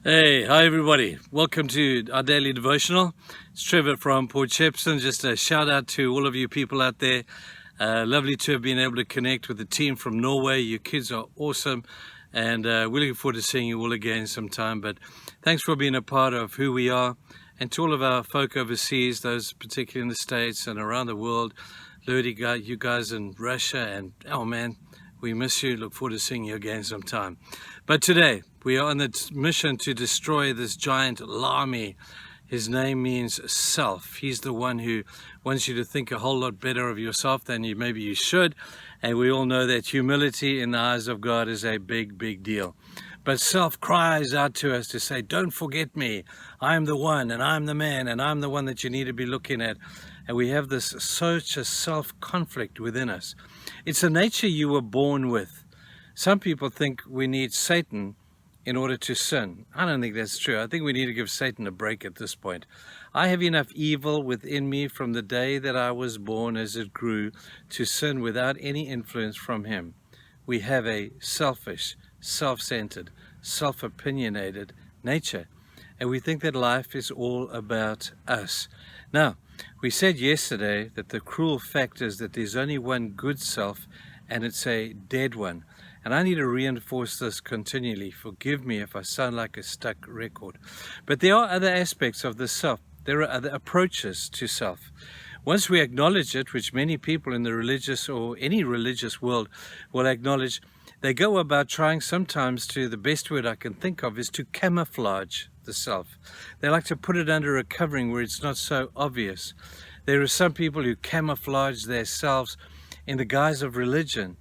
Hey, hi everybody. Welcome to our daily devotional. It's Trevor from Port Shepstone. Just a shout out to all of you people out there. Lovely to have been able to connect with the team from Norway. You kids are awesome, and we're looking forward to seeing you all again sometime. But thanks for being a part of who we are, and to all of our folk overseas, those particularly in the States and around the world. Lodi, you guys in Russia, and oh man, we miss you. Look forward to seeing you again sometime. But today, we are on the mission to destroy this giant Lami. His name means self. He's the one who wants you to think a whole lot better of yourself than maybe you should. And we all know that humility in the eyes of God is a big, big deal. But self cries out to us to say, don't forget me. I'm the one, and I'm the man, and I'm the one that you need to be looking at. And we have this such a self-conflict within us. It's a nature you were born with. Some people think we need Satan in order to sin. I don't think that's true. I think we need to give Satan a break at this point. I have enough evil within me from the day that I was born as it grew to sin without any influence from him. We have a selfish, self-centered, self-opinionated nature, and we think that life is all about us. Now, we said yesterday that the cruel fact is that there's only one good self, and it's a dead one. And I need to reinforce this continually. Forgive me if I sound like a stuck record. But there are other aspects of the self. There are other approaches to self. Once we acknowledge it, which many people in the religious or any religious world will acknowledge, they go about trying sometimes to, the best word I can think of is to camouflage the self. They like to put it under a covering where it's not so obvious. There are some people who camouflage themselves in the guise of religion,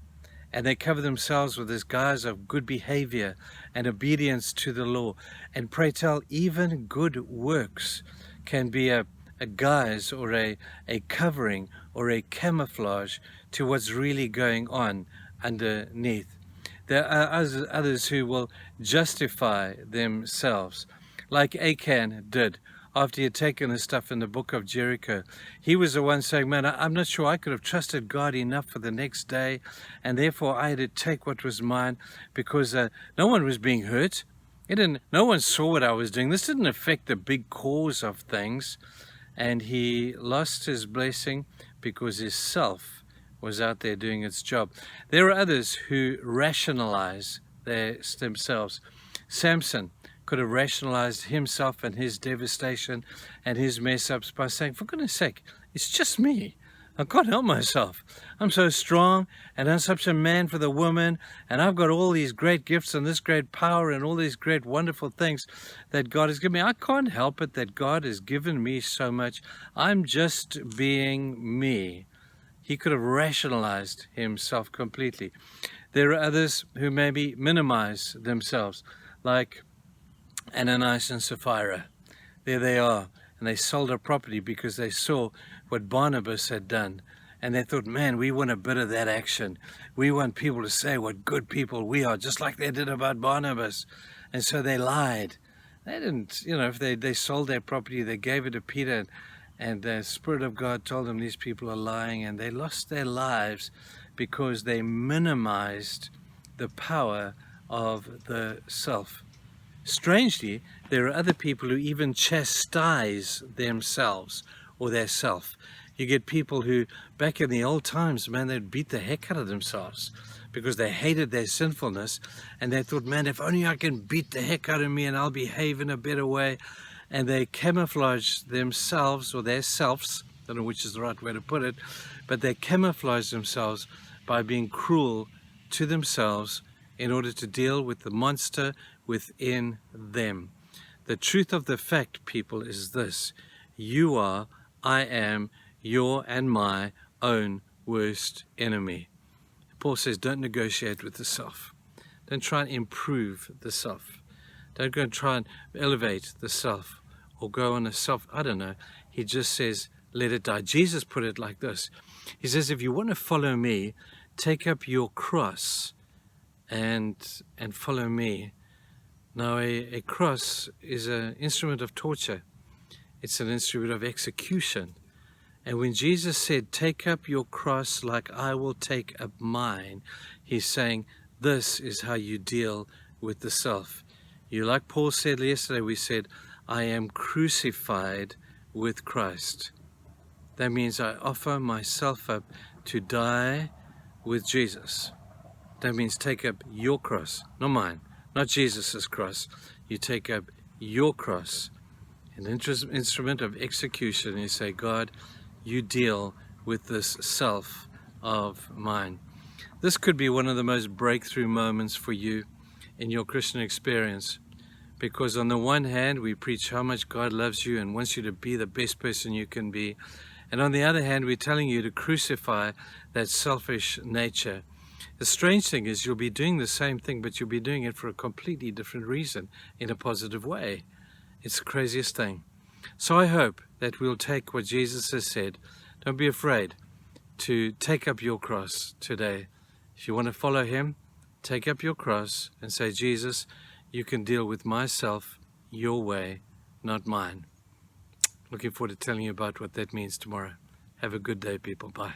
and they cover themselves with this guise of good behavior and obedience to the law. And pray tell, even good works can be a guise or a covering or a camouflage to what's really going on underneath. There are others who will justify themselves, like Achan did after he had taken the stuff in the book of Jericho. He was the one saying, man, I'm not sure I could have trusted God enough for the next day, and therefore I had to take what was mine, because no one was being hurt. No one saw what I was doing. This didn't affect the big cause of things. And he lost his blessing because his self was out there doing its job. There are others who rationalize themselves. Samson could have rationalized himself and his devastation and his mess-ups by saying, for goodness sake, it's just me. I can't help myself. I'm so strong, and I'm such a man for the woman, and I've got all these great gifts and this great power and all these great wonderful things that God has given me. I can't help it that God has given me so much. I'm just being me. He could have rationalized himself completely. There are others who maybe minimize themselves, like Ananias and Sapphira. There they are, and they sold their property because they saw what Barnabas had done, and they thought, man, we want a bit of that action. We want people to say what good people we are, just like they did about Barnabas. And so they lied. They didn't, if they sold their property, they gave it to Peter, and the Spirit of God told them these people are lying, and they lost their lives because they minimized the power of the self. Strangely, there are other people who even chastise themselves or their self. You get people who, back in the old times, man, they'd beat the heck out of themselves because they hated their sinfulness, and they thought, man, if only I can beat the heck out of me and I'll behave in a better way. And they camouflage themselves or their selves, I don't know which is the right way to put it, but they camouflage themselves by being cruel to themselves in order to deal with the monster within them. The truth of the fact, people, is this: you are, I am, your and my own worst enemy. Paul says, don't negotiate with the self. Don't try and improve the self. Don't go and try and elevate the self or go on a self, I don't know. He just says, let it die. Jesus put it like this. He says, if you want to follow me, take up your cross and follow me. Now, a cross is an instrument of torture. It's an instrument of execution. And when Jesus said, take up your cross like I will take up mine, he's saying, this is how you deal with the self. You, like Paul said yesterday, we said, I am crucified with Christ. That means I offer myself up to die with Jesus. That means take up your cross, not mine, not Jesus's cross. You take up your cross, an instrument of execution. You say, God, you deal with this self of mine. This could be one of the most breakthrough moments for you in your Christian experience, because on the one hand, we preach how much God loves you and wants you to be the best person you can be. And on the other hand, we're telling you to crucify that selfish nature. The strange thing is you'll be doing the same thing, but you'll be doing it for a completely different reason, in a positive way. It's the craziest thing. So I hope that we'll take what Jesus has said. Don't be afraid to take up your cross today. If you want to follow him, take up your cross and say, Jesus, you can deal with myself your way, not mine. Looking forward to telling you about what that means tomorrow. Have a good day, people. Bye.